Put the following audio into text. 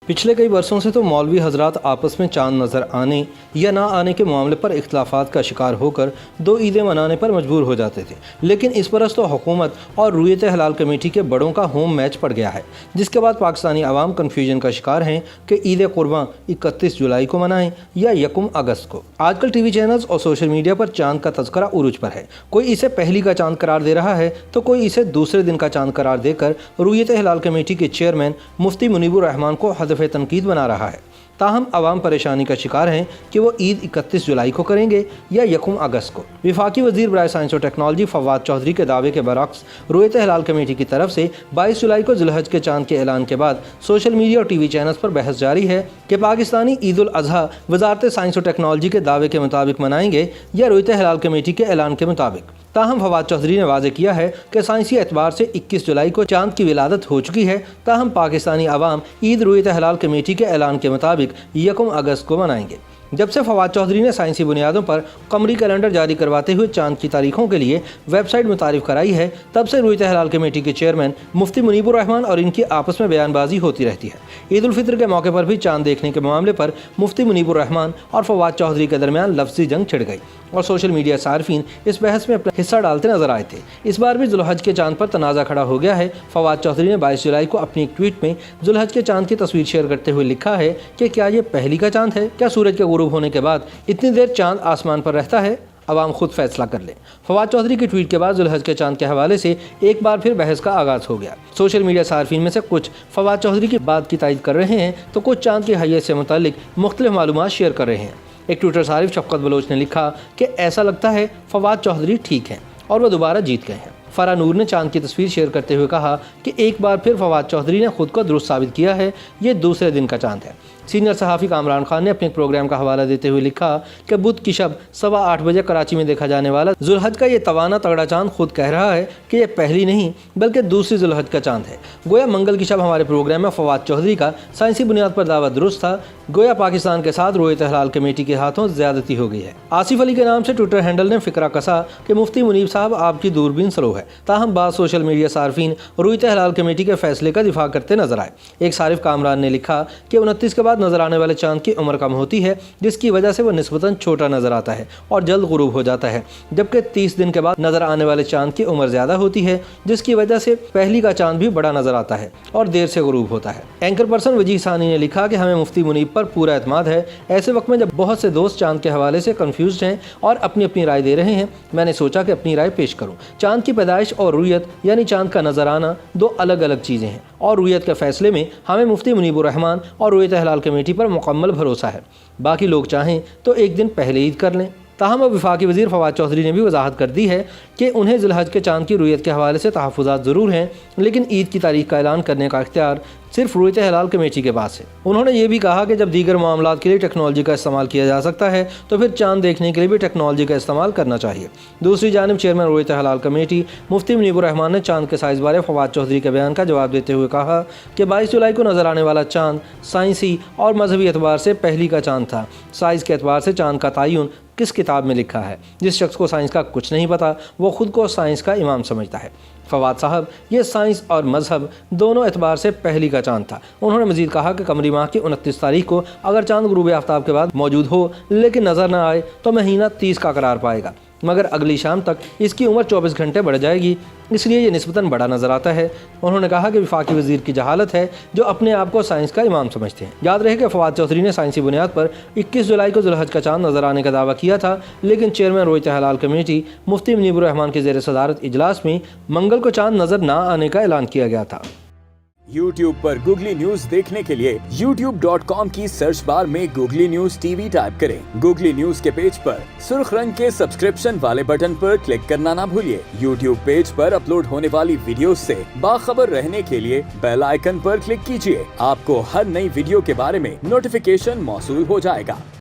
पिछले कई वर्षों से तो मौलवी हजरात आपस में चांद नज़र आने या ना आने के मामले पर इख्तलाफात का शिकार होकर दो ईदें मनाने पर मजबूर हो जाते थे, लेकिन इस बरस तो हुकूमत और रुयत हलाल कमेटी के बड़ों का होम मैच पड़ गया है, जिसके बाद पाकिस्तानी आवाम कन्फ्यूजन का शिकार हैं कि ईद कुर्बान 31 जुलाई को मनाएं या 1 अगस्त को। आजकल टीवी चैनल्स और सोशल मीडिया पर चांद का तज़किरा उरूज पर है। कोई इसे पहली का चांद करार दे रहा है तो कोई इसे दूसरे दिन का चांद करार देकर रुयत हलाल कमेटी के चेयरमैन मुफ्ती मुनीबुर रहमान को हदफ तनकीद बना रहा है। ताहम आवाम परेशानी का शिकार हैं कि वो ईद 31 जुलाई को करेंगे या 1 अगस्त को। वफाकी वज़ीर बराए साइंस और टेक्नोलॉजी फवाद चौधरी के दावे के बरअक्स रुयत हलाल कमेटी की तरफ से 22 जुलाई को ज़ुल्हज के चांद के ऐलान के बाद सोशल मीडिया और टीवी चैनल्स पर बहस जारी है कि पाकिस्तानी ईद उल अज़हा वज़ारत साइंस और टेक्नोलॉजी के दावे के मुताबिक मनाएंगे या रुयत हलाल कमेटी के ऐलान के मुताबिक। ताहम फवाद चौधरी ने वाज़ेह किया है कि साइंसी एतबार से 21 जुलाई को चांद की विलादत हो चुकी है, ताहम पाकिस्तानी आवाम ईद रुयत हलाल कमेटी के ऐलान के मुताबिक 1 अगस्त को मनाएंगे। जब से फवाद चौधरी ने साइंसी बुनियादों पर कमरी कैलेंडर जारी करवाते हुए चांद की तारीखों के लिए वेबसाइट मुतारिफ कराई है, तब से रुयत हलाल कमेटी के चेयरमैन मुफ्ती मुनीबुर रहमान और इनकी आपस में बयानबाजी होती रहती है। ईद उल फितर के मौके पर भी चांद देखने के मामले पर मुफ्ती मुनीबुर रहमान और फवाद चौधरी के दरमियान लफ्जी जंग छिड़ गई और सोशल मीडिया सार्फिन इस बहस में अपना हिस्सा डालते नजर आए थे। इस बार भी ज़ुल्हज के चांद पर तनाज़ा खड़ा हो गया है। फवाद चौधरी ने 22 जुलाई को अपनी एक ट्वीट में ज़ुल्हज के चांद की तस्वीर शेयर करते हुए लिखा है कि क्या ये पहली का चांद है? क्या सूरज के गुरूब होने के बाद इतनी देर चांद आसमान पर रहता है? अवाम खुद फैसला कर ले। फवाद चौधरी की ट्वीट के बाद ज़ुल्हज के चांद के हवाले से एक बार फिर बहस का आगाज़ हो गया। सोशल मीडिया सार्फिन में से कुछ फवाद चौधरी की बात की तायद कर रहे हैं तो कुछ चांद की हैयत से मुतालिक मुख्तलिफ मालूमात शेयर कर रहे हैं। एक ट्विटर सारिफ शफकत बलोच ने लिखा कि ऐसा लगता है फवाद चौधरी ठीक हैं और वह दोबारा जीत गए हैं। फरा नूर ने चांद की तस्वीर शेयर करते हुए कहा कि एक बार फिर फवाद चौधरी ने खुद को दुरुस्त साबित किया है, ये दूसरे दिन का चांद है। सीनियर सहाफ़ी कामरान खान ने अपने एक प्रोग्राम का हवाला देते हुए लिखा कि बुध की शब 8:15 बजे कराची में देखा जाने वाला ज़ुल्हज का ये तवाना तगड़ा चांद खुद कह रहा है कि यह पहली नहीं बल्कि दूसरी ज़ुल्हज का चांद है। गोया मंगल की शब हमारे प्रोग्राम में फवाद चौधरी का साइंसी बुनियाद पर दावा दुरुस्त था। गोया पाकिस्तान के साथ रुयत हलाल कमेटी के हाथों ज़्यादती हो गई है। आसिफ अली के नाम से ट्विटर हैंडल ने फिक्रा कसा कि मुफ्ती मुनीब साहब आपकी दूरबीन स्लो है। ताहम बाद सोशल मीडिया सार्फिन रुयत हलाल कमेटी के फैसले का दिफा करते नजर आए। एक सारिफ कामरान ने लिखा कि 29 के बाद नजर आने वाले चांद की उम्र कम होती है, जिसकी वजह से वह निस्बतन छोटा नजर आता है और जल्द गुरूब हो जाता है, जबकि 30 दिन के बाद नजर आने वाले चांद की उम्र ज्यादा होती है, जिसकी वजह से पहली का चांद भी बड़ा नजर आता है और देर से गुरूब होता है। एंकर पर्सन वजीह सानी ने लिखा कि हमें मुफ्ती मुनीब पर पूरा एतमाद है। ऐसे वक्त में जब बहुत से दोस्त चांद के हवाले से कंफ्यूज हैं और अपनी अपनी राय दे रहे हैं, मैंने सोचा कि अपनी राय पेश करूं। चांद की पैदाइश और रुयत यानी चांद का नजर आना दो अलग अलग चीज़ें हैं और रुयत के फैसले में हमें मुफ्ती मुनीबुर रहमान और रुयत हलाल कमेटी पर मुकम्मल भरोसा है। बाकी लोग चाहें तो एक दिन पहले ईद कर लें। ताहम वफाकी वज़ीर फवाद चौधरी ने भी वजाहत कर दी है कि उन्हें ज़ुल्हज के चांद की रुयत के हवाले से तहफ़्फ़ुज़ात ज़रूर हैं, लेकिन ईद की तारीख का ऐलान करने का इख्तियार सिर्फ रुयत हलाल कमेटी के पास है। उन्होंने ये भी कहा कि जब दीगर मामलात के लिए टेक्नोलॉजी का इस्तेमाल किया जा सकता है तो फिर चांद देखने के लिए भी टेक्नोलॉजी का इस्तेमाल करना चाहिए। दूसरी जानिब चेयरमैन रुयत हलाल कमेटी मुफ्ती मुनीबुर रहमान ने चांद के साइज़ बारे फवाद चौधरी के बयान का जवाब देते हुए कहा कि 22 जुलाई को नजर आने वाला चांद साइंसी और मजहबी एतबार से पहली का चांद था। साइज़ के एतबार से चांद का तयन किस किताब में लिखा है? जिस शख्स को साइंस का कुछ नहीं पता वो खुद को साइंस का इमाम समझता है। फवाद साहब, ये साइंस और मजहब दोनों एतबार से पहली का चांद था। उन्होंने मजीद कहा कि कमरी माह की 29 तारीख को अगर चांद गुरूब आफ्ताब के बाद मौजूद हो लेकिन नज़र न आए तो महीना 30 का करार पाएगा, मगर अगली शाम तक इसकी उम्र 24 घंटे बढ़ जाएगी, इसलिए ये निस्बतन बड़ा नज़र आता है। उन्होंने कहा कि वफाकी वज़ीर की जहालत है जो अपने आप को साइंस का इमाम समझते हैं। याद रहे कि फवाद चौधरी ने साइंसी बुनियाद पर 21 जुलाई को ज़ुल्हज का चांद नजर आने का दावा किया था, लेकिन चेयरमैन रुयत हलाल कमेटी मुफ्ती मुनीबुर रहमान के ज़ेर सदारत इजलास में मंगल को चांद नजर ना आने का ऐलान किया गया था। YouTube पर गूगली न्यूज देखने के लिए youtube.com की सर्च बार में गूगली न्यूज टीवी टाइप करें। गूगली न्यूज के पेज पर सुर्ख रंग के सब्सक्रिप्शन वाले बटन पर क्लिक करना ना भूलिए। YouTube पेज पर अपलोड होने वाली वीडियोस से बाखबर रहने के लिए बेल आइकन पर क्लिक कीजिए। आपको हर नई वीडियो के बारे में नोटिफिकेशन मौसूल हो जाएगा।